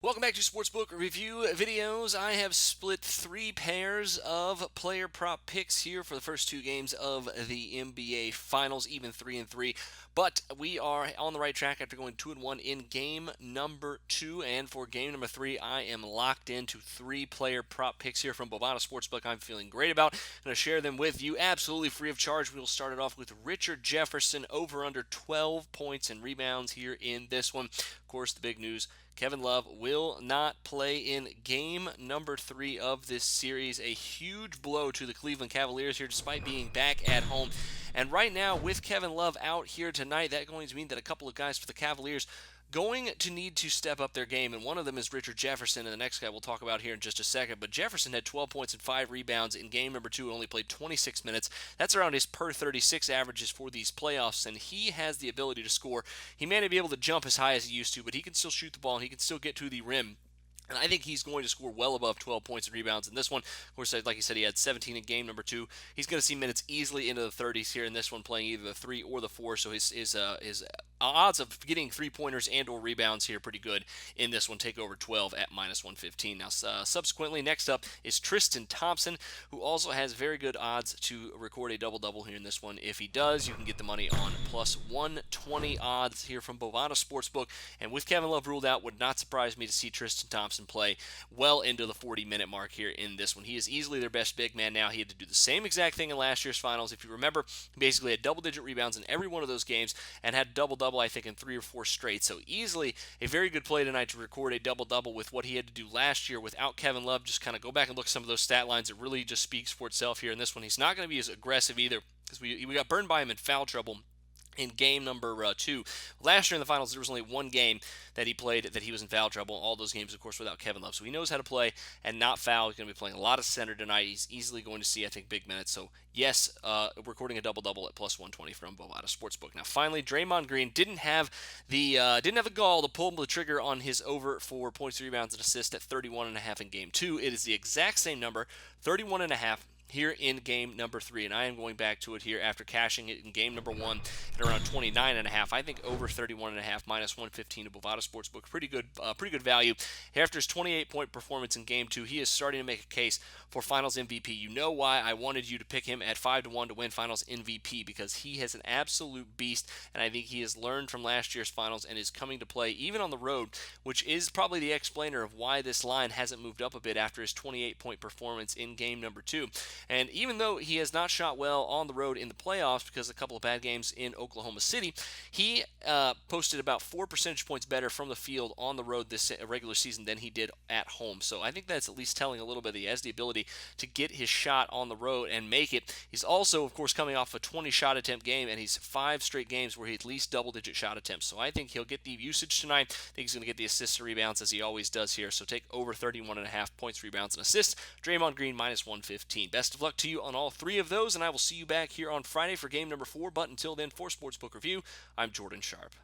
Welcome back to Sportsbook Review Videos. I have split three pairs of player prop picks here for the first two games of the NBA Finals, even 3-3. But we are on the right track after going 2-1 in game number 2. And for game number 3, I am locked into three player prop picks here from Bovada Sportsbook. I'm feeling great about. I'm going to share them with you absolutely free of charge. We'll start it off with Richard Jefferson over under 12 points and rebounds here in this one. Of course, the big news. Kevin Love will not play in game number 3 of this series. A huge blow to the Cleveland Cavaliers here despite being back at home. And right now, with Kevin Love out here tonight, that's going to mean that a couple of guys for the Cavaliers going to need to step up their game, and one of them is Richard Jefferson, and the next guy we'll talk about here in just a second. But Jefferson had 12 points and 5 rebounds in game number 2 and only played 26 minutes. That's around his per 36 averages for these playoffs, and he has the ability to score. He may not be able to jump as high as he used to, but he can still shoot the ball, and he can still get to the rim. And I think he's going to score well above 12 points and rebounds in this one. Of course, like you said, he had 17 in game number 2. He's going to see minutes easily into the 30s here in this one, playing either the 3 or the 4. So his odds of getting three-pointers and or rebounds here pretty good in this one. Take over 12 at minus 115. Now, subsequently, next up is Tristan Thompson, who also has very good odds to record a double-double here in this one. If he does, you can get the money on plus 120 odds here from Bovada Sportsbook. And with Kevin Love ruled out, would not surprise me to see Tristan Thompson play well into the 40-minute mark here in this one. He is easily their best big man now. He had to do the same exact thing in last year's finals. If you remember, he basically had double-digit rebounds in every one of those games and had double-double, I think, in 3 or 4 straight. So easily a very good play tonight to record a double-double with what he had to do last year without Kevin Love. Just kind of go back and look at some of those stat lines. It really just speaks for itself here in this one. He's not going to be as aggressive either because we got burned by him in foul trouble in game number 2. Last year in the finals, there was only one game that he played that he was in foul trouble. All those games, of course, without Kevin Love. So he knows how to play and not foul. He's going to be playing a lot of center tonight. He's easily going to see, I think, big minutes. So, yes, recording a double-double at plus 120 from Bovada Sportsbook. Now, finally, Draymond Green didn't have the gall to pull the trigger on his over for points, rebounds, and assists at 31.5 in game 2. It is the exact same number, 31.5. Here in game number 3, and I am going back to it here after cashing it in game number 1 at around 29.5. I think over 31.5 minus 115 to Bovada Sportsbook, pretty good value. After his 28-point performance in game 2, he is starting to make a case for Finals MVP. You know why I wanted you to pick him at 5-1 to win Finals MVP, because he has an absolute beast, and I think he has learned from last year's Finals and is coming to play even on the road, which is probably the explainer of why this line hasn't moved up a bit after his 28-point performance in game number 2. And even though he has not shot well on the road in the playoffs because of a couple of bad games in Oklahoma City, he posted about 4 percentage points better from the field on the road this regular season than he did at home. So I think that's at least telling a little bit that he has the ability to get his shot on the road and make it. He's also, of course, coming off a 20-shot attempt game, and he's 5 straight games where he at least double-digit shot attempts. So I think he'll get the usage tonight. I think he's going to get the assists and rebounds as he always does here. So take over 31.5 points, rebounds, and assists. Draymond Green minus 115. Best of luck to you on all 3 of those, and I will see you back here on Friday for game number 4. But until then, for Sportsbook Review, I'm Jordan Sharp.